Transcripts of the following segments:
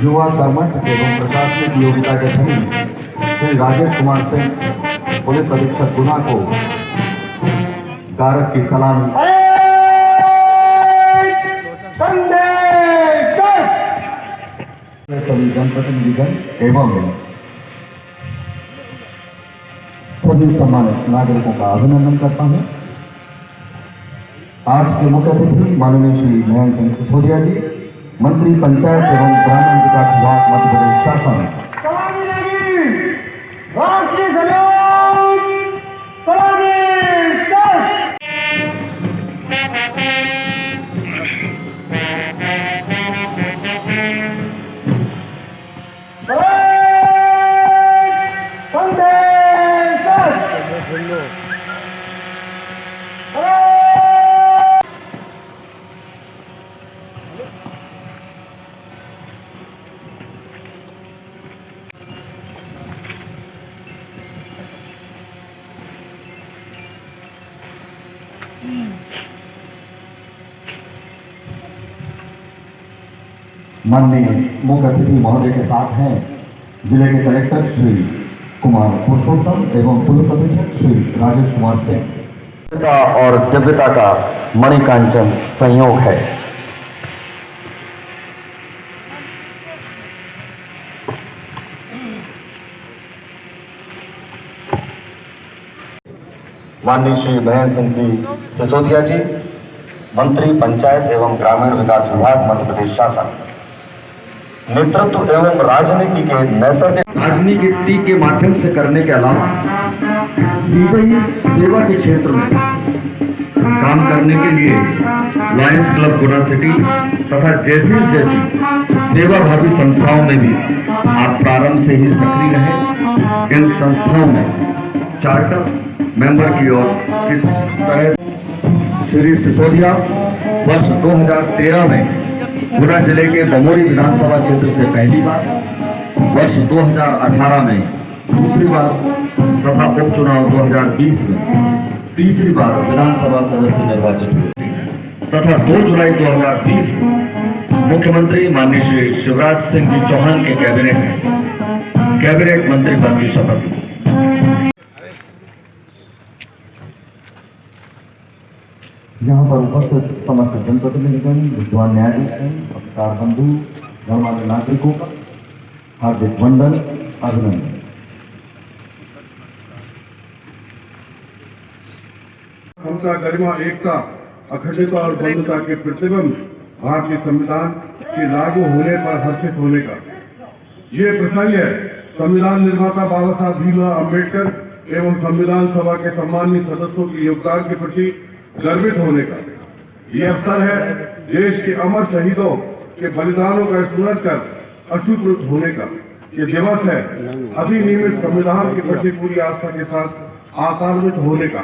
युवा कर्मठ एवं प्रशासनिक योग्यता के धनी श्री राजेश कुमार सिंह पुलिस अधीक्षक गुना को गारद की सलामी सभी जनप्रतिनिधिगण एवं सभी सम्मानित नागरिकों का अभिनंदन करता हूं। आज के मुख्य अतिथि माननीय श्री महेंद्र सिंह सिसोदिया जी, मंत्री पंचायत एवं ग्रामीण विकास विभाग मध्य प्रदेश शासन। माननीय मुख्य अतिथि महोदय के साथ हैं जिले के कलेक्टर श्री कुमार पुरुषोत्तम एवं पुलिस अधीक्षक श्री राजेश कुमार सिंह। और दिव्यता का मणिकांचन संयोग है। माननीय श्री महेंद्र सिंह सिसोदिया जी, मंत्री पंचायत एवं ग्रामीण विकास विभाग मध्य प्रदेश शासन। नेतृत्व एवं राजनीति के नैसर्गिक राजनीति के माध्यम से करने के अलावा सीधे ही सेवा के क्षेत्र में काम करने के लिए लायंस क्लब गुना सिटी तथा जैसी सेवाभावी संस्थाओं में भी आप प्रारंभ से ही सक्रिय रहे। इन संस्थाओं में चार्टर मेंबर की ओर की तरह श्री सिसोदिया वर्ष 2013 में गुना जिले के बमोरी विधानसभा क्षेत्र से पहली बार, वर्ष 2018 में दूसरी बार तथा उपचुनाव 2020 में तीसरी बार विधानसभा सदस्य निर्वाचित हुए तथा 2 जुलाई 2020 को मुख्यमंत्री माननीय श्री शिवराज सिंह जी चौहान के कैबिनेट में कैबिनेट मंत्री पद की शपथ ली। यहाँ पर उपस्थित समस्त जनप्रतिनिधिगण, विद्वान न्यायाधीशगण, पत्रकार बंधु, गणमान्य नागरिकों का हार्दिक वंदन, अभिनंदन। समता, गरिमा, एकता, अखंडता और बंधुता के प्रतिबिंब भारतीय संविधान के लागू होने पर हर्षित होने का ये प्रसंग है। संविधान निर्माता बाबा साहब भीमराव अम्बेडकर एवं संविधान सभा के सम्मानित सदस्यों के योगदान के प्रति गर्वित होने का ये अवसर है। देश के अमर शहीदों के बलिदानों का स्मरण कर अश्रुपूरित होने का ये दिवस है। अधिनियमित संविधान के प्रति पूरी आस्था के साथ आकान्वित होने का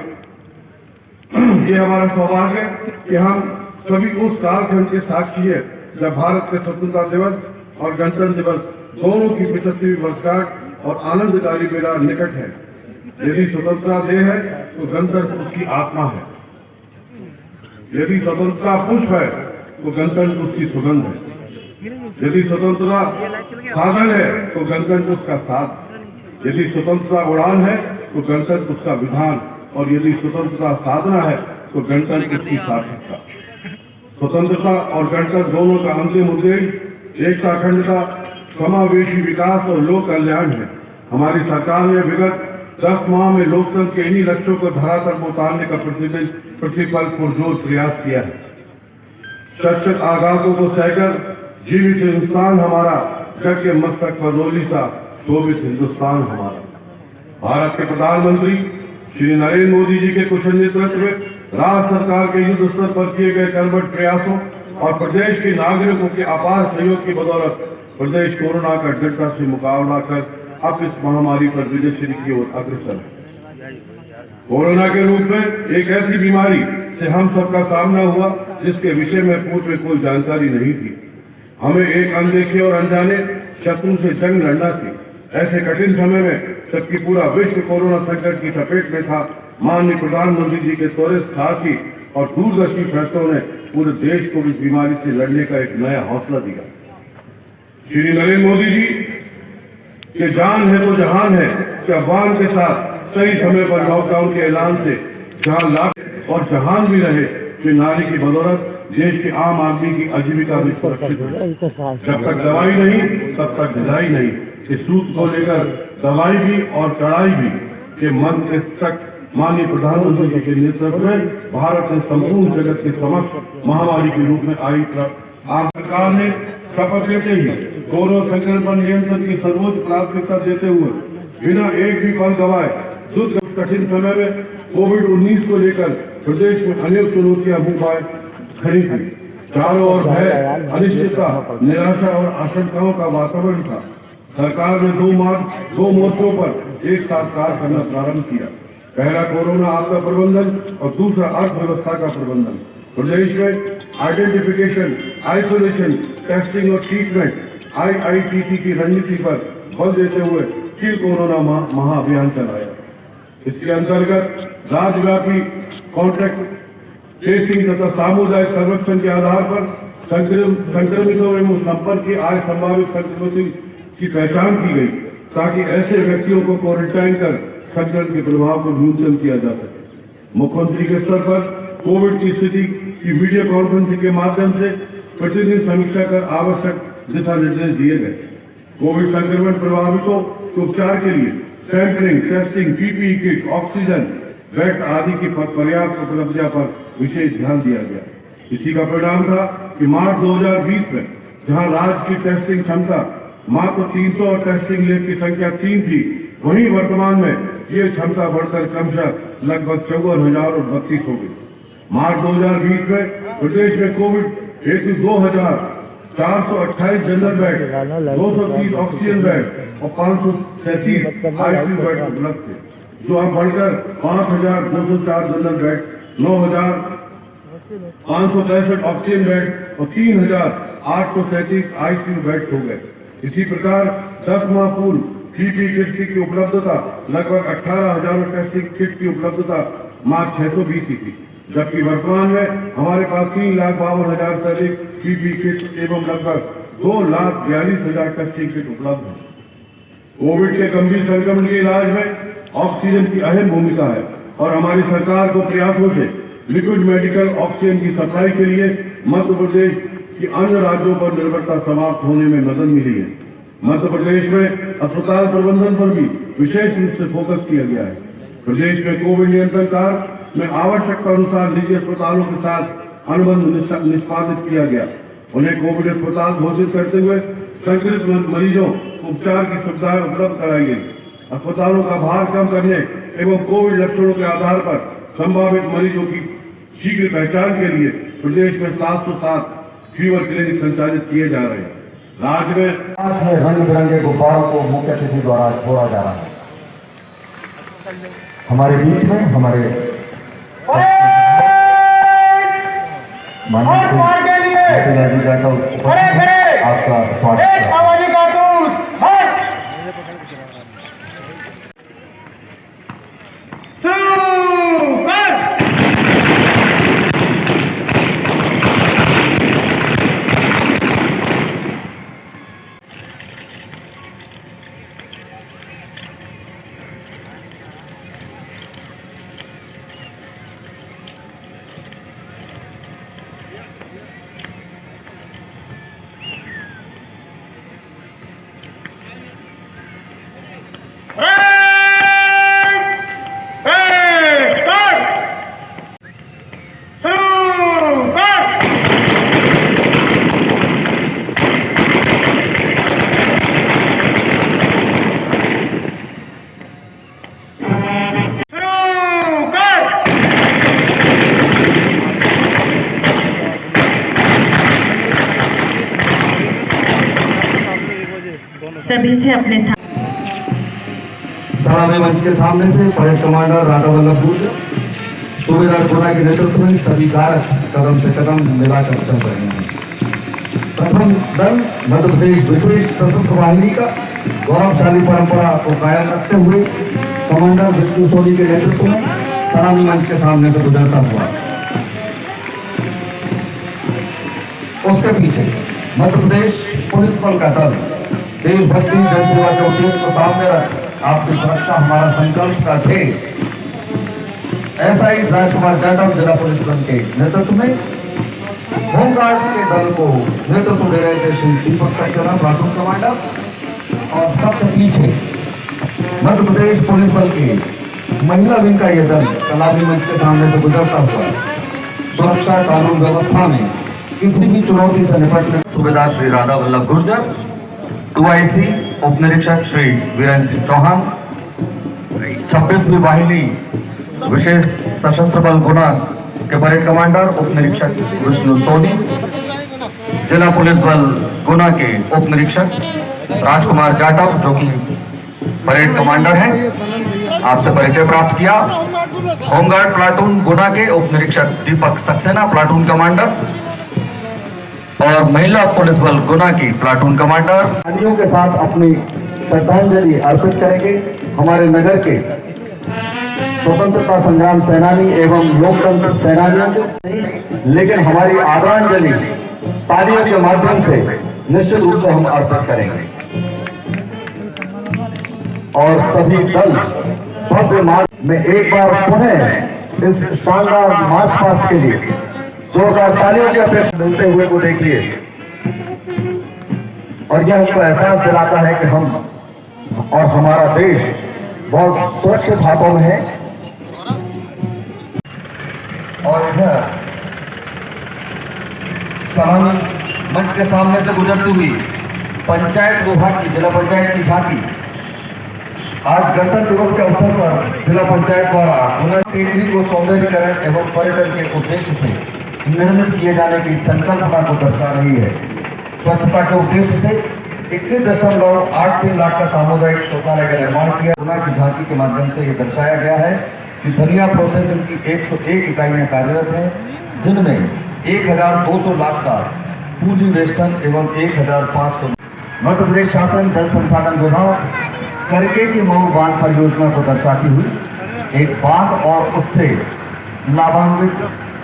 ये हमारा सौभाग्य है कि हम सभी उस कालखंड के साक्षी है जब भारत के स्वतंत्रता दिवस और गणतंत्र दिवस दोनों की 75वीं वर्षगांठ और आनंदकारी बेला निकट है। यदि स्वतंत्रता देह है तो गणतंत्र उसकी आत्मा है। यदि स्वतंत्रता पुष्प है तो गणतंत्र उसकी सुगंध है। यदि स्वतंत्रता साधन है तो गणतंत्र उसका साध। यदि स्वतंत्रता उड़ान है तो गणतंत्र उसका विधान, और यदि स्वतंत्रता साधना है तो गणतंत्र उसकी सार्थकता। स्वतंत्रता और गणतंत्र दोनों का अंतिम उद्देश्य एकता, अखंडता, समावेशी विकास और लोक कल्याण है। हमारी सरकार ने विगत 10 माह में लोकतंत्र के इन्हीं लक्ष्यों को धरातल पर उतारने का प्रतिपल पुरजोर प्रयास किया है। शत आघातों को सहकर जीवित हिंदुस्तान हमारा, जग के मस्तक पर रोली सा शोभित हिंदुस्तान हमारा। भारत के प्रधानमंत्री श्री नरेंद्र मोदी जी के कुशल नेतृत्व में राज्य सरकार के युद्ध स्तर पर किए गए कर्मठ प्रयासों और प्रदेश के नागरिकों के अपार सहयोग की बदौलत प्रदेश कोरोना का दृढ़ता से मुकाबला कर अब इस महामारी पर विजयश्री की ओर अग्रसर है। कोरोना के रूप में एक ऐसी बीमारी से हम सबका सामना हुआ जिसके विषय में पूर्व में कोई जानकारी नहीं थी। हमें एक अनदेखे और अनजाने शत्रु से जंग लड़ना थी। ऐसे कठिन समय में जबकि पूरा विश्व कोरोना संकट की चपेट में था, माननीय प्रधानमंत्री जी के त्वरित साहसी और दूरदर्शी फैसलों ने पूरे देश को इस बीमारी से लड़ने का एक नया हौसला दिया। श्री नरेंद्र मोदी जी के जान है तो जहान है के अफवान के साथ सही समय पर लॉकडाउन के ऐलान से जहां लाभ और जहान भी रहे कि नारी की बदौलत देश के आम आदमी की आजीविका भी सुरक्षित है। जब तक दवाई नहीं तब तक ढिलाई नहीं। इस सूत्र को लेकर दवाई भी और कड़ाई भी के मंत्र तक माननीय प्रधानमंत्री जी के नेतृत्व में भारत ने संपूर्ण जगत के समक्ष महामारी के रूप में आई। आप सरकार ने शपथ लेते ही कोरोना संक्रमण पर नियंत्रण की सर्वोच्च प्राथमिकता देते हुए बिना एक भी पल गवाए दुख कठिन समय में कोविड-19 को लेकर प्रदेश में अनेक चुनौतियां मुंह पाए खड़ी थी। चारों ओर भय, अनिश्चितता, निराशा और आशंकाओं का वातावरण था। सरकार ने दो मोर्चों पर एक साथ कार्य करना प्रारंभ किया। पहला कोरोना आपदा प्रबंधन और दूसरा अर्थव्यवस्था का प्रबंधन। प्रदेश में आइडेंटिफिकेशन, आइसोलेशन, टेस्टिंग और ट्रीटमेंट IITT की रणनीति पर बल देते हुए किल कोरोना महाअभियान चलाया। इसके अंतर्गत राज्यव्यापी कॉन्ट्रैक्ट ट्रेसिंग तथा सामुदायिक सर्वेक्षण के आधार पर संक्रमितों एवं संपर्क के आए संभावित संक्रमितों की पहचान की गई ताकि ऐसे व्यक्तियों को क्वारंटाइन कर संक्रमण के प्रभाव को न्यूनतम किया जा सके। मुख्यमंत्री के स्तर पर कोविड की स्थिति की वीडियो कॉन्फ्रेंसिंग के माध्यम से प्रतिदिन समीक्षा कर आवश्यक दिशा निर्देश दिए गए। कोविड संक्रमण प्रभावितों के उपचार के लिए sampling, testing, PPE kit, oxygen, beds आदि की पर्याप्त उपलब्धता पर विशेष ध्यान दिया गया। इसी का परिणाम था कि मार्च 2020 में जहां राज्य की टेस्टिंग क्षमता मात्र 300 और टेस्टिंग लैब की संख्या 3 थी, वहीं वर्तमान में ये क्षमता बढ़कर क्रमशः लगभग 54,000 और 32 हो गई। मार्च 2020 में प्रदेश में कोविड हेतु 2,428 जनरल बेड, 230 ऑक्सीजन बेड और 537 ICU बेड उपलब्ध थे, जो अब बढ़कर 5,204 जनरल बेड, 9,563 ऑक्सीजन बेड और 3,837 ICU बेड हो गए। इसी प्रकार 10 माह पूर्व PPE किट की उपलब्धता लगभग 18,000 टेस्टिंग किट की उपलब्धता मार्च 620 की थी, जबकि वर्तमान में हमारे पास 3,52,000 से अधिक PPE किट एवं लगभग 2,42,000 टेस्टिंग किट उपलब्ध है। कोविड के गंभीर संक्रमण के इलाज में ऑक्सीजन की अहम भूमिका है और हमारी सरकार को प्रयासों से लिक्विड मेडिकल ऑक्सीजन की सप्लाई के लिए मध्य प्रदेश की अन्य राज्यों पर निर्भरता समाप्त होने में मदद मिली है। मध्य प्रदेश में अस्पताल प्रबंधन पर भी विशेष रूप से फोकस किया गया है। प्रदेश में कोविड नियंत्रण कार्य में आवश्यकता अनुसार निजी अस्पतालों के साथ अनुबंध निष्पादित किया गया। उन्हें कोविड अस्पताल घोषित करते हुए संक्रमित मरीजों को उपचार की सुविधाएं उपलब्ध कराई गई। अस्पतालों का भार कम करने एवं कोविड लक्षणों के आधार पर संभावित मरीजों की शीघ्र पहचान के लिए प्रदेश में 707 फीवर क्लिनिक संचालित किए जा रहे हैं। राज्य में रंग बिरंगे गुब्बारों को मुख्य अतिथि द्वारा छोड़ा जा रहा है। हमारे बीच में हमारे आपका स्वागत है। सभी से अपने स्थान सराहनीय मंच के सामने से परेड कमांडर राधा वल्लभ बुद्ध सूबेदार गुना के नेतृत्व में सभी कार्य कदम से कदम मिलाकर चल रहे हैं। प्रथम दल मध्य प्रदेश विशेष सशस्त्र वाहिनी का गौरवशाली परंपरा को कायम रखते हुए कमांडर विष्णु सोनी के नेतृत्व में सराहनीय मंच के सामने से गुजरता हुआ। उसके पीछे मध्य प्रदेश पुलिस बल का दल देशभक्ति जनसेवा के उद्देश्य को सामने रख आपकी सुरक्षा हमारा संकल्प का ध्येय। ऐसा ही राजकुमार जाटव जिला पुलिस बल के नेतृत्व में होमगार्ड के दल को नेतृत्व दे रहे थे श्री दीपक सक्सेना प्लाटून कमांडर और सबसे पीछे मध्य प्रदेश पुलिस बल के महिला विंग का यह दल कलामी मंच के सामने से गुजरता हुआ सुरक्षा कानून व्यवस्था में किसी भी चुनौती से निपटने सूबेदार श्री राधा वल्लभ गुर्जर, 2IC उप निरीक्षक श्री वीरेंद्र सिंह चौहान, 26वीं वाहिनी विशेष सशस्त्र बल गुना के परेड कमांडर उप निरीक्षक विष्णु सोनी, जिला पुलिस बल गुना के उप निरीक्षक राजकुमार जाटव जो कि परेड कमांडर हैं, आपसे परिचय प्राप्त किया। होमगार्ड प्लाटून गुना के उप निरीक्षक दीपक सक्सेना प्लाटून कमांडर और महिला पुलिस बल गुना की प्लाटून कमांडर अधिकारियों के साथ अपनी श्रद्धांजलि अर्पित करेंगे। हमारे नगर के स्वतंत्रता संग्राम सेनानी एवं लोकतंत्र सेनानियों को, लेकिन हमारी आदरांजलि तालियों के माध्यम से निश्चित रूप से हम अर्पित करेंगे और सभी दल भव्य मार्च में एक बार पुनः इस शानदार मार्च पास्ट के लिए जोरदार तालियों की अपेक्षा मिलते हुए को देखिए और यह हमको एहसास दिलाता है कि हम और हमारा देश बहुत सुरक्षित हाथों में है। और इधर सलामी मंच के सामने से गुजरती हुई पंचायत विभाग की जिला पंचायत की झांकी आज गणतंत्र दिवस के अवसर पर जिला पंचायत द्वारा टेकरी को सौंदर्यीकरण एवं पर्यटन के उद्देश्य से निर्मित किए जाने की संकल्पना को दर्शा रही है। स्वच्छता के उद्देश्य से 21.83 लाख का सामुदायिक शौचालय का निर्माण किया। गुना की झांकी के माध्यम से ये दर्शाया गया है कि धनिया प्रोसेसिंग की 101 इकाइयां कार्यरत हैं, जिनमें 1200 लाख का पूंजी वेस्टन एवं 1500। मध्य प्रदेश शासन जल संसाधन विभाग करके की मऊ बांध परियोजना को दर्शाती हुई एक बांध और उससे लाभान्वित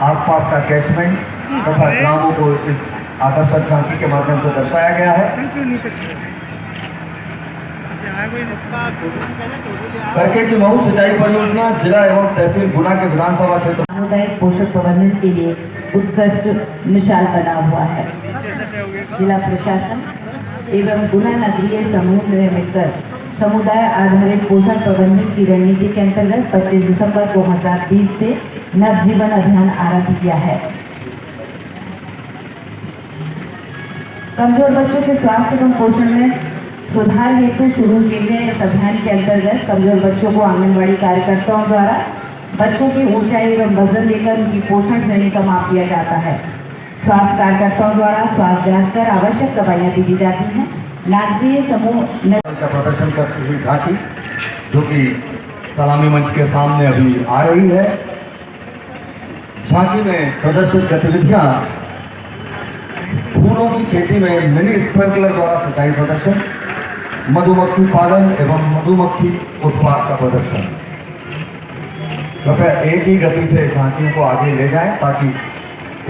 आसपास का कैचमेंट तथा ग्रामों को इस आकर्षक झांकी के माध्यम से दर्शाया गया है। करके की मऊ सिंचाई परियोजना जिला एवं तहसील गुना के विधानसभा क्षेत्र सामुदायिक पोषक प्रबंधन के लिए उत्कृष्ट मिसाल बना हुआ है। जिला प्रशासन एवं गुना नगरीय समूह ने मिलकर समुदाय आधारित पोषण प्रबंधन की रणनीति के अंतर्गत 25 दिसंबर 2020 से नवजीवन अभियान आरंभ किया है। कमजोर बच्चों के स्वास्थ्य एवं पोषण में सुधार हेतु शुरू किए गए इस अभियान के अंतर्गत कमजोर बच्चों को आंगनबाड़ी कार्यकर्ताओं द्वारा बच्चों की ऊंचाई एवं वजन लेकर उनकी पोषण श्रेणी का माप दिया जाता है। स्वास्थ्य कार्यकर्ताओं द्वारा स्वास्थ्य जांच कर आवश्यक दवाइयाँ भी दी जाती हैं। नागरिक समूह का प्रदर्शन करती हुई झांकी जो कि सलामी मंच के सामने अभी आ रही है। झांकी में प्रदर्शित गतिविधियां फूलों की खेती में मिनी स्प्रिंकलर द्वारा सिंचाई प्रदर्शन, मधुमक्खी पालन एवं मधुमक्खी उत्पाद का प्रदर्शन। कृपया एक ही गति से झांकियों को आगे ले जाएं ताकि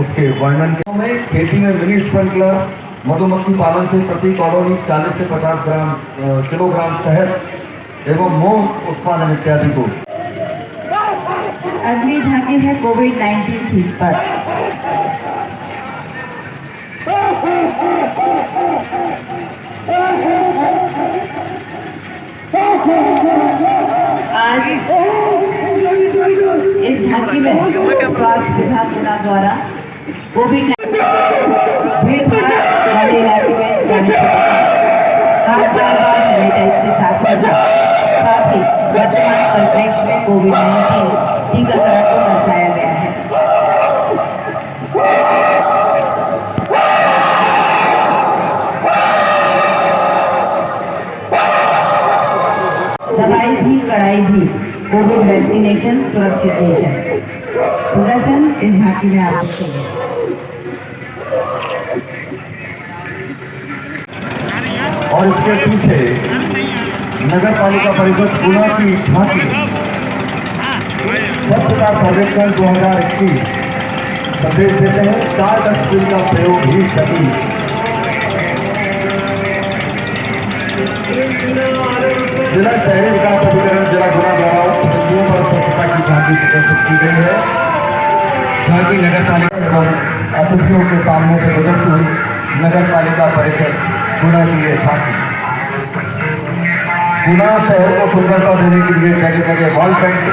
उसके वर्णन के में खेती में मिनी स्प्रिंकलर, मधुमक्खी पालन से प्रति कॉलोनी 40 से 50 किलोग्राम शहद एवं मोम उत्पादन इत्यादि को। अगली झांकी है कोविड-19 थीम पर। आज इस झांकी में स्वास्थ्य विभाग गुना द्वारा कोविड भीड़ वाले इलाके में जाने से हाथ बार सैनिटाइज से साफ करना, साथ ही वर्तमान परिप्रेक्ष्य में कोविड-19 टीकाकरण को दर्शाया गया है। दवाई भी कड़ाई भी कोविड वैक्सीनेशन सुरक्षित नेशन प्रदर्शन इस झांकी में आप देखेंगे। और इसके पीछे नगर पालिका परिषद गुना की झांकी स्वच्छता सर्वेक्षण 2021 संदेश देते हैं 4 डस्टबिन का प्रयोग ही सही। जिला शहरी विकास अधिकरण जिला गुना द्वारा उपखंडों पर स्वच्छता की झांकी प्रदर्शित की गई है। झांकी नगर पालिका एवं अतिथियों के सामने से गुजरती हुई नगर पालिका परिषद गुना की ये झांकी गुना शहर को सुंदरता देने के लिए जगह जगह वॉल पेंट,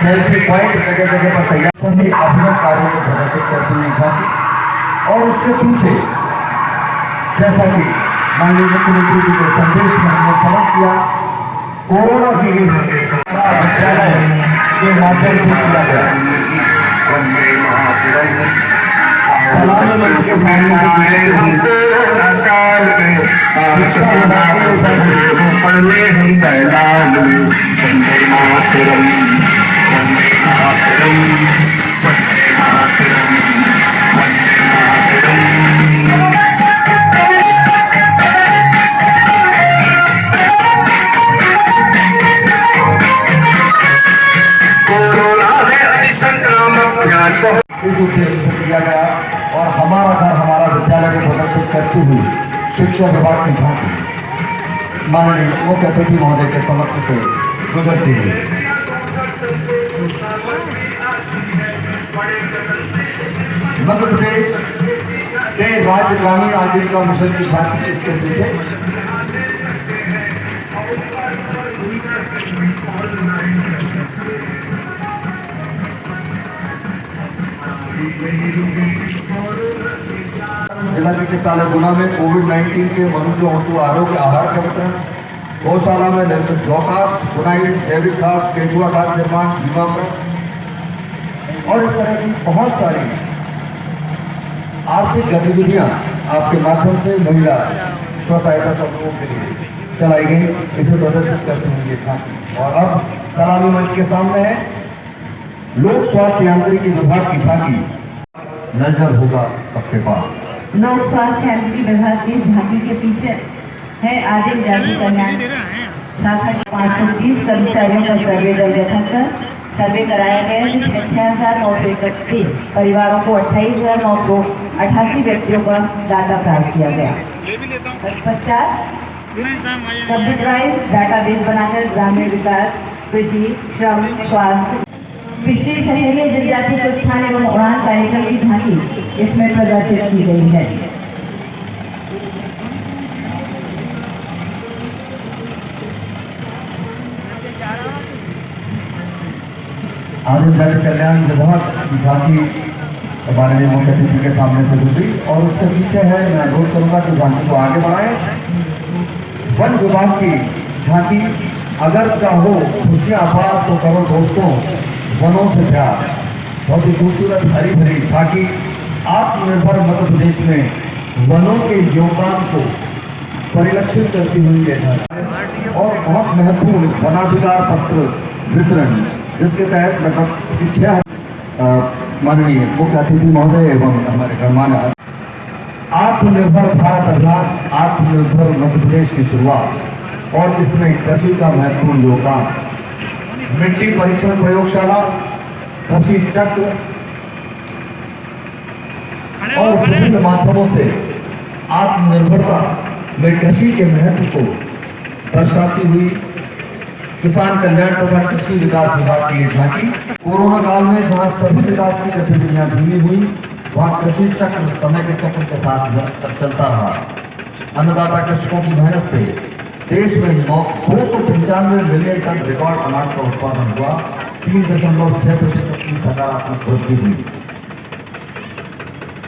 सेल्फी पॉइंट जगह जगह पर तैयार सभी अभिनव कार्यों को प्रदर्शित करती हुई झांकी। और उसके पीछे जैसा कि माननीय मुख्यमंत्री जी के संदेश में हमने समझ किया, कोरोना की इस विद्यालय के माध्यम से किया गया सलामी मंच के सामने इस उद्देश्य से किया गया। और हमारा घर हमारा विद्यालय को प्रदर्शित करती हुई शिक्षा विभाग की झांकी माननीय मुख्य अतिथि महोदय के समक्ष से गुजरती हुई मध्य प्रदेश के राज्य ग्रामीण आजीविका मिशन की झांकी इसके पीछे जिला चिकित्सालय गुना में कोविड-19 के मनुष्यों हेतु आरोग्य आहार का वितरण, गौशाला में निर्मित ब्लॉकास्ट, बुनाई, जैविक खाद, केंचुआ खाद निर्माण, जीवामृत और इस तरह की बहुत सारी आर्थिक गतिविधियां आपके माध्यम से महिला स्व सहायता समूहों के लिए चलाई गई। इसे प्रदर्शित करते हुए ये था। और अब सलामी मंच के सामने है लोक स्वास्थ्य यांत्रिकी विभाग की झांकी। नजर होगा सबके पास। लोक स्वास्थ्य यांत्रिकी विभाग की झांकी के पीछे है आदिम जाति कल्याण शाखा के 530 कर्मचारियों का सर्वे दल गठन कर सर्वे कराया गया, जिसमें 6,931 परिवारों को 28,988 व्यक्तियों का डाटा प्राप्त किया गया। तत्पश्चात कंप्यूटराइज डाटाबेस बनाकर ग्रामीण विकास, कृषि, श्रम, स्वास्थ्य, पिछड़ी शहरी जनजाति के उत्थान एवं उड़ान कार्यक्रम की झांकी इसमें प्रदर्शित की गई है। आदिम जाति कल्याण विभाग की झांकी माननीय मुख्य अतिथि के सामने से गुजरी और उसके पीछे है, मैं अनुरोध करूंगा कि झांकी को आगे बढ़ाएं। वन विभाग की झांकी, अगर चाहो खुशियां अपार तो करो दोस्तों वनों से प्यार। बहुत ही खूबसूरत हरी भरी झांकी आत्मनिर्भर मध्य प्रदेश में वनों के योगदान को परिलक्षित करती हुई है। और बहुत महत्वपूर्ण वनाधिकार पत्र वितरण, जिसके तहत लगभग 6 माननीय मुख्य अतिथि महोदय एवं हमारे गणमान्य आत्मनिर्भर भारत अभियान, आत्मनिर्भर मध्य प्रदेश की शुरुआत और इसमें कृषि का महत्वपूर्ण योगदान, मिट्टी परीक्षण प्रयोगशाला, कृषि चक्र और विभिन्न माध्यमों से आत्मनिर्भरता में कृषि के महत्व को दर्शाती हुई किसान कल्याण तथा कृषि विकास विभाग की झांकी। कोरोना काल में जहां सभी विकास की गतिविधियां धीमी हुई, वहां कृषि चक्र समय के चक्र के साथ चलता रहा। अन्नदाता कृषकों की मेहनत से देश में 295 मिलियन टन रिकॉर्ड अनाज का उत्पादन हुआ, 3.6% की सकारात्मक वृद्धि हुई।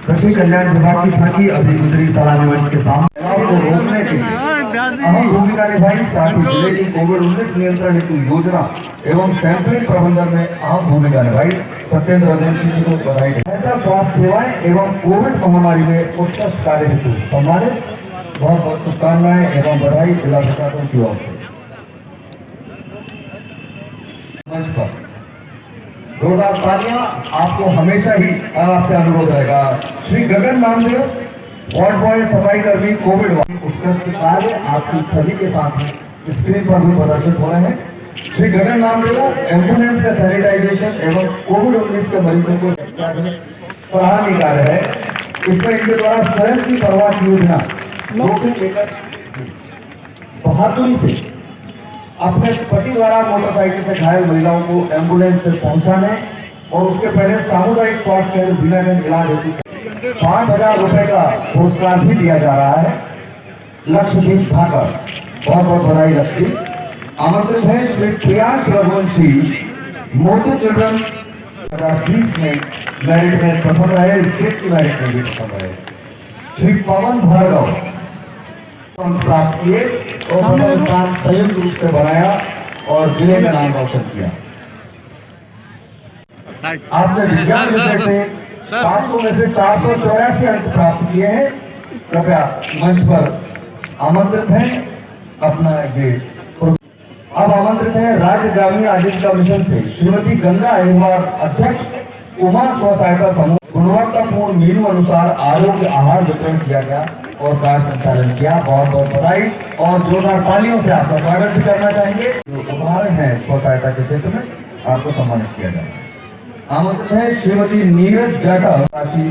कृषि कल्याण विभाग की झांकी अभी गुजरी सलामी मंच के सामने को रोकने के लिए अहम भूमिका निभाई, साथ ही जिले की कोविड-19 नियंत्रण हेतु योजना एवं सैंपलिंग प्रबंधन में अहम भूमिका निभाई। सत्येंद्र अदेशी जी को बधाई। बेहतर स्वास्थ्य सेवाएं एवं कोविड महामारी में उत्कृष्ट कार्य हेतु सम्मानित। बहुत बहुत शुभकामनाएं एवं बधाई जिला प्रशासन की ओर से। मंच पर जोरदार तालियां आपको हमेशा ही आपसे अनुरोध रहेगा। श्री गगन नामदेव, वार्ड बॉय, सफाई कर्मी, कोविड उत्कृष्ट कार्य आपकी छवि के साथ स्क्रीन पर भी प्रदर्शित हो रहे हैं। श्री गगन नामदेव एम्बुलेंस का सैनिटाइजेशन एवं कोविड-19 के मरीजों को सराहनीय कार्य है। इसमें इनके द्वारा स्वयं की परवाह किए बिना जोखिम लेकर बहादुरी से अपने पति द्वारा मोटरसाइकिल से घायल महिलाओं को एम्बुलेंस से पहुंचाने और उसके पहले सामुदायिक स्वास्थ्य केंद्र बीनागंज इलाज हेतु 5,000 रुपए का पुरस्कार भी दिया जा रहा है। लक्ष्यदीप ठाकर, बहुत बहुत बधाई लक्ष्यदीप। आमंत्रित है श्री प्रियांश रघुवंशी, मोती चिल्ड्रन 2020 में मेरिट में प्रथम रहे, स्टेट की मेरिट में भी प्रथम रहे। श्री पवन भार्गव प्राप्त किए और प्रथम स्थान संयुक्त रूप से बनाया और जिले में नाम रोशन किया। आपने विज्ञान विषय से 500 में से 484 अंक प्राप्त किए हैं। कृपया मंच पर आमंत्रित हैं अपना ये। अब आमंत्रित है राज्य ग्रामीण आजीविका मिशन से श्रीमती गंगा अहिरवार, अध्यक्ष उमा स्व सहायता समूह। गुणवत्तापूर्ण मेनू अनुसार आरोग्य आहार वितरण किया गया और कार्य संचालन किया। बहुत बहुत बधाई और जोरदार तालियों से आपका स्वागत भी करना चाहेंगे। जो उदाहरण है स्व सहायता के क्षेत्र में, आपको सम्मानित किया जाए। आमंत्रित है श्रीमती नीरज जाटव, राशि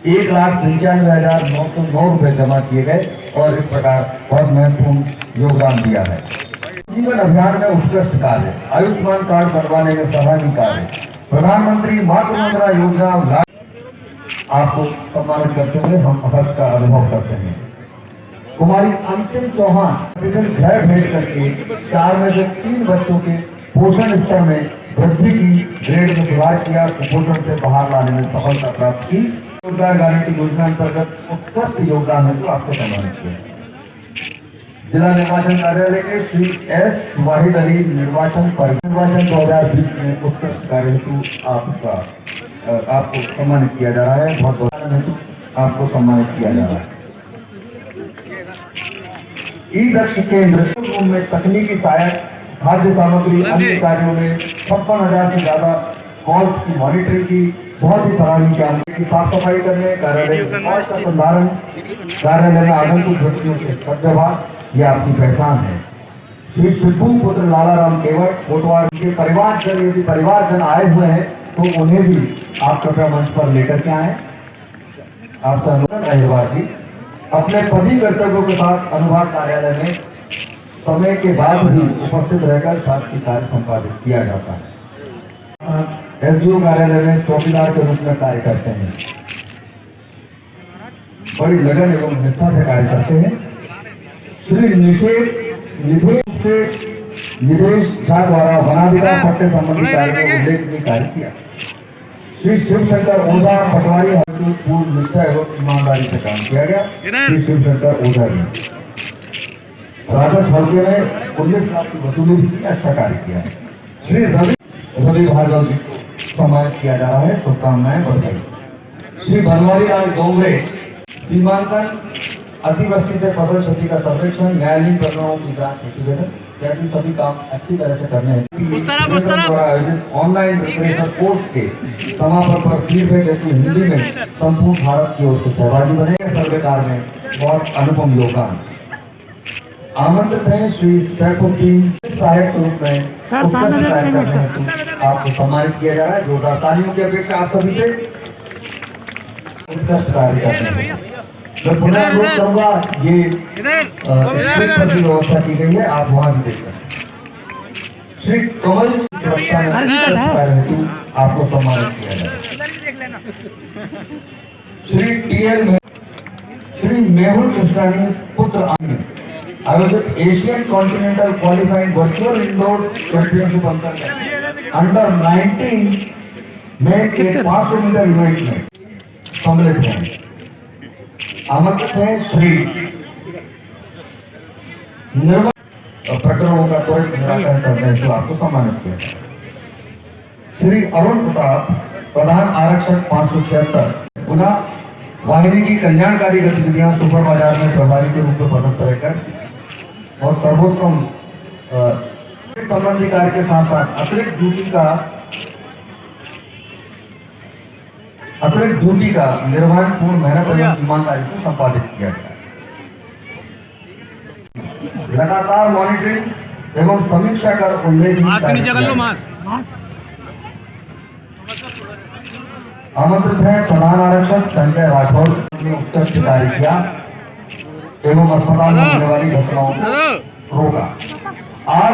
1,95,909 रुपए जमा किए गए और इस प्रकार बहुत महत्वपूर्ण योगदान दिया है। जीवन अभियान में उत्कृष्ट कार्य, आयुष्मान कार्ड बनवाने में सराहनीय कार्य, प्रधानमंत्री मातृ वंदना योजना आपको सम्मानित करते हुए हम हर्ष का अनुभव करते हैं। कुमारी अंतिम चौहान घर भेंट करके 4 में से 3 बच्चों के पोषण स्तर में वृद्धि की, ग्रेड में सुधार किया, कुपोषण से बाहर लाने में सफलता प्राप्त की। रोजगार गारंटी योजना अंतर्गत उत्कृष्ट योगदान है तो आपको सम्मानित किया। जिला निर्वाचन कार्यालय के श्री एस वाहिद अली, निर्वाचन 2020 में उत्कृष्ट कार्य हेतु आपको सम्मानित किया जा रहा है। बहुत बहुत हेतु आपको सम्मानित किया जा रहा है। ई दक्ष केंद्र में तकनीकी सहायक, खाद्य सामग्री, अन्य कार्यों में 56,000 से ज्यादा कॉल्स की मॉनिटरिंग की। बहुत ही सराहनीय काम की। साफ सफाई करने, कार्यालय का संधारण, कार्यालय में आगंतुक व्यक्तियों के सद्व्यवहार, यह आपकी पहचान है। श्री सिद्धू पुत्र लालाराम केवट, कोटवार के परिवारजन, यदि परिवारजन आए हुए हैं तो उन्हें भी आप कृपया मंच पर लेकर के आए। आपसे अनुरोध अहिरवार जी, अपने पदी कर्तव्यों के साथ अनुभाग कार्यालय में समय के बाद भी उपस्थित रहकर शासकीय कार्य संपादित किया जाता है। एसडीओ कार्यालय में चौकीदार के रूप में कार्य करते हैं। बड़ी लगन एवं निष्ठा से कार्य करते हैं। श्री निदेश झा द्वारा वनाधिकार पट्टे संबंधी कार्य को उल्लेखनीय कार्य किया। श्री शिवशंकर ओझा, पटवारी, पूर्ण निष्ठा एवं ईमानदारी से काम किया गया। श्री शिवशंकर ओझा जी राजस्व हल्के में 19 लाख की वसूली भी की, अच्छा कार्य किया। श्री रवि भार्गव जी को सम्मानित किया जा रहा है, शुभकामनाएं बधाई। श्री बनवारी लाल डोंगरे, सीमांकन, अतिवृष्टि से फसल क्षति का सर्वेक्षण, न्यायालयीन प्रकरणों की जांच प्रतिवेदन इत्यादि सभी काम अच्छी तरह से करने हैं। आयोजित ऑनलाइन प्रिपरेशन कोर्स के समापन पर फीडबैक हेतु हिंदी में संपूर्ण भारत की ओर से सहभागी बने। सर्वे कार्य में बहुत अनुपम योगदान। आमंत्रित हैं श्री सैफुद्दीन, सहायक के रूप में उत्कृष्ट कार्य करने हेतु आपको सम्मानित किया जा रहा है। जोरदार तालियों की अपेक्षा आप सभी से उत्कृष्ट कार्य करने हैं। मैं पुनः अनुरोध करूंगा, ये स्क्रीन पर भी व्यवस्था की गई है, आप वहां भी देख सकते हैं। श्री कमल सुरक्षा कार्य हेतु आपको सम्मानित किया जाए। श्री टीएल, श्री मेहुल कृष्णानी पुत्र आयोजित Asian continental qualifying virtual indoor championship under 19 में के 500 मीटर इवेंट में सम्मिलित हैं। आमंत्रित है श्री निर्मल, प्रकरणों का त्वरित निराकरण करने से आपको सम्मानित किया। श्री अरुण प्रताप, प्रधान आरक्षक 576, गुना वाहिनी की कल्याणकारी गतिविधियां सुपर बाजार में प्रभारी के रूप में पदस्थ रहकर और सर्वोत्तम संबंधी कार्य के साथ साथ अतिरिक्त ड्यूटी का निर्वहन पूर्ण मेहनत एवं ईमानदारी से संपादित किया गया। लगातार मॉनिटरिंग एवं समीक्षा कर उल्लेखनीय आमंत्रित है प्रधान आरक्षक संजय राठौर ने उत्कृष्ट कार्य किया एवं अस्पताल में होने वाली घटनाओं को रोका। और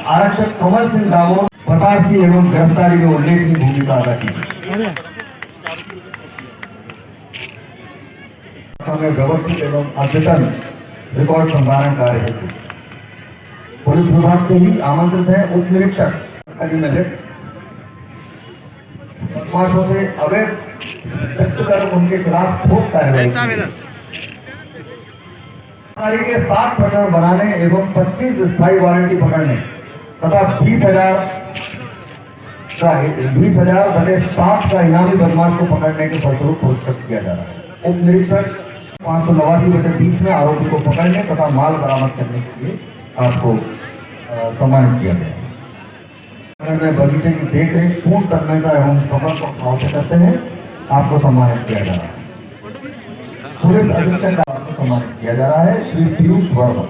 आरक्षक कमल सिंह दामोद बतासी एवं गिरफ्तारी में उल्लेखनीय भूमिका अदा की। व्यवस्थित एवं अद्यतन रिकॉर्ड संधारण कार्य हेतु पुलिस विभाग से ही आमंत्रित है उप निरीक्षक बदमाशों से अवैध जब्त कर उनके खिलाफ ठोस कार्रवाई के 7 प्रकरण बनाने एवं 25 स्थायी वारंटी पकड़ने तथा 20,000/7 का इनामी बदमाश को पकड़ने के फलस्वरूप पुरस्कृत किया जा रहा है। उप निरीक्षक 589/20 में आरोपी को पकड़ने तथा माल बरामद करने के लिए आपको सम्मानित किया गया। में बगीचे की देखरेख पूर्ण तन्मयता एवं समर्पण भाव से करते हैं, आपको सम्मानित किया जा रहा है। पुलिस अधीक्षक का आपको सम्मानित किया जा रहा है श्री पीयूष वर्मा।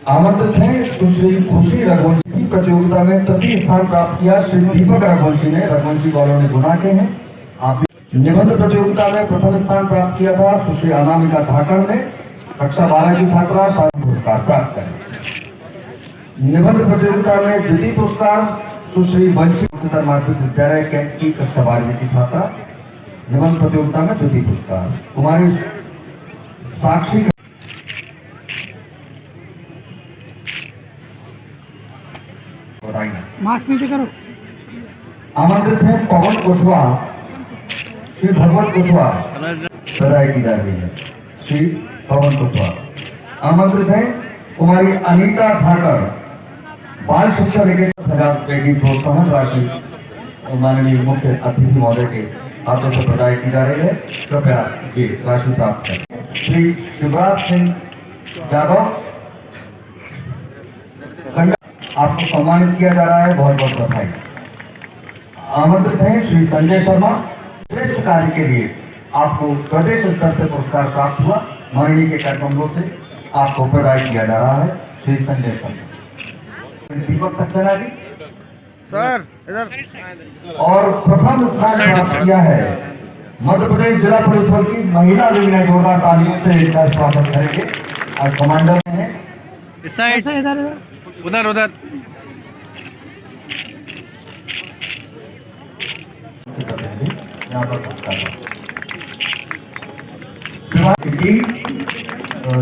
आमंत्रित हैं सुश्री खुशी रघुवंशी। प्रतियोगिता में तृतीय स्थान प्राप्त किया श्री दीपक रघुवंशी ने। रघुवंशी कॉलोनी गुना के हैं। आप निबंध प्रतियोगिता में प्रथम स्थान प्राप्त किया था सुश्री अनामिका धाकड़ ने। कक्षा 12 की छात्रा शासन पुरस्कार प्राप्त करें। निबंध प्रतियोगिता में द्वितीय पुरस्कार सुश्री बंशी उच्चतर माध्यमिक विद्यालय कैंट की कक्षा 12 की छात्रा। निबंध प्रतियोगिता में द्वितीय पुरस्कार कुमारी साक्षी। मार्क्स नीचे करो। आमंत्रित है पवन कुशवाहा, श्री भगवत कुशवाहा बधाई की जा रही है। श्री पवन कुशवाहा। आमंत्रित है कुमारी अनीता ठाकर। बाल शिक्षा विकेट 10,000 रुपए की प्रोत्साहन राशि माननीय मुख्य अतिथि महोदय के हाथों से प्रदान की जा रही है। कृपया ये राशि प्राप्त करें। श्री शिवराज सिंह यादव आपको सम्मानित किया जा रहा है, बहुत बहुत बधाई। आमंत्रित हैं श्री संजय शर्मा। श्रेष्ठ कार्य के लिए आपको प्रदेश स्तर से पुरस्कार प्राप्त हुआ। माननीय के कार्यक्रमों से आपको प्रदान किया जा रहा है श्री संजय शर्मा। दीपक सक्सेना जी सर इधर। और प्रथम स्थान प्राप्त किया है मध्य प्रदेश जिला पुलिस बल की महिला विंग ने। जोरदार तालियों से इनका स्वागत करेंगे। और कमांडर हैं इस साइड से, इधर उधर उधर।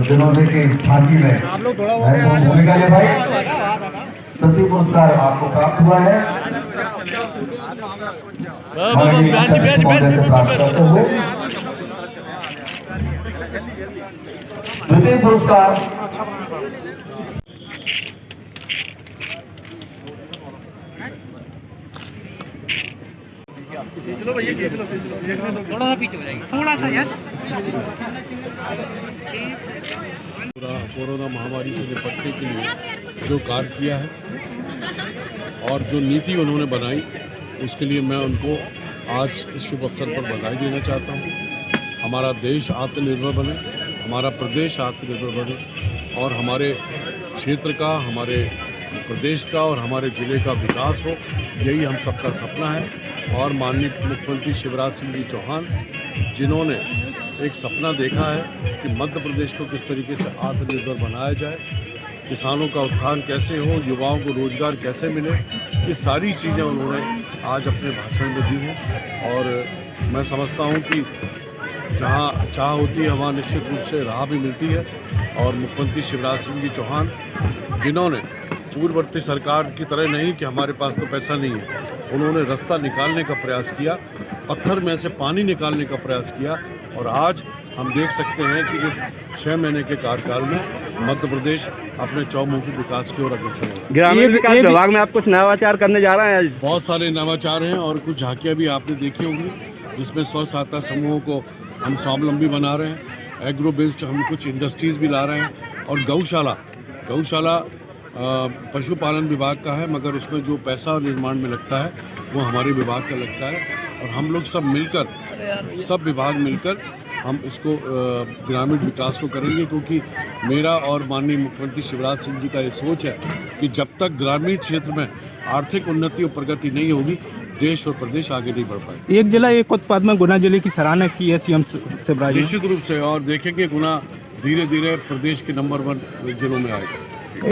जिन्होंने के झांकी में भूमिका निभाई। तृतीय पुरस्कार आपको प्राप्त हुआ है से प्राप्त करते हुए। द्वितीय पुरस्कार चलो भैया, खींच लो थोड़ा सा पीछे हो जाएगी, थोड़ा सा यार। कोरोना महामारी से निपटने के लिए जो कार्य किया है और जो नीति उन्होंने बनाई, उसके लिए मैं उनको आज इस शुभ अवसर पर बधाई देना चाहता हूँ। हमारा देश आत्मनिर्भर बने, हमारा प्रदेश आत्मनिर्भर बने और हमारे क्षेत्र का, हमारे प्रदेश का और हमारे ज़िले का विकास हो, यही हम सबका सपना है। और माननीय मुख्यमंत्री शिवराज सिंह जी चौहान, जिन्होंने एक सपना देखा है कि मध्य प्रदेश को किस तरीके से आत्मनिर्भर बनाया जाए, किसानों का उत्थान कैसे हो, युवाओं को रोजगार कैसे मिले, ये सारी चीज़ें उन्होंने आज अपने भाषण में दी हैं। और मैं समझता हूँ कि जहाँ चाह होती है वहाँ निश्चित रूप से राह भी मिलती है। और मुख्यमंत्री शिवराज सिंह जी चौहान, जिन्होंने पूर्ववर्ती सरकार की तरह नहीं कि हमारे पास तो पैसा नहीं है, उन्होंने रास्ता निकालने का प्रयास किया, पत्थर में से पानी निकालने का प्रयास किया। और आज हम देख सकते हैं कि इस 6 महीने के कार्यकाल में मध्य प्रदेश अपने चौमुखी विकास की ओर अग्रसर है। ग्रामीण विकास विभाग में आप कुछ नवाचार करने जा रहे हैं? बहुत सारे नवाचार हैं और कुछ झांकियाँ भी आपने देखी होंगी, जिसमें स्व-सहायता समूहों को हम स्वावलंबी बना रहे हैं। एग्रो बेस्ड हम कुछ इंडस्ट्रीज़ भी ला रहे हैं। और गौशाला पशुपालन विभाग का है, मगर उसमें जो पैसा निर्माण में लगता है वो हमारे विभाग का लगता है। और हम लोग सब विभाग मिलकर हम इसको ग्रामीण विकास को करेंगे, क्योंकि मेरा और माननीय मुख्यमंत्री शिवराज सिंह जी का ये सोच है कि जब तक ग्रामीण क्षेत्र में आर्थिक उन्नति और प्रगति नहीं होगी, देश और प्रदेश आगे नहीं बढ़ पाए। एक जिला एक उत्पाद में गुना जिले की सराहना की है सीएम शिवराज ने। निश्चित रूप से, और देखेंगे गुना धीरे धीरे प्रदेश के नंबर 1 जिलों में आएगा।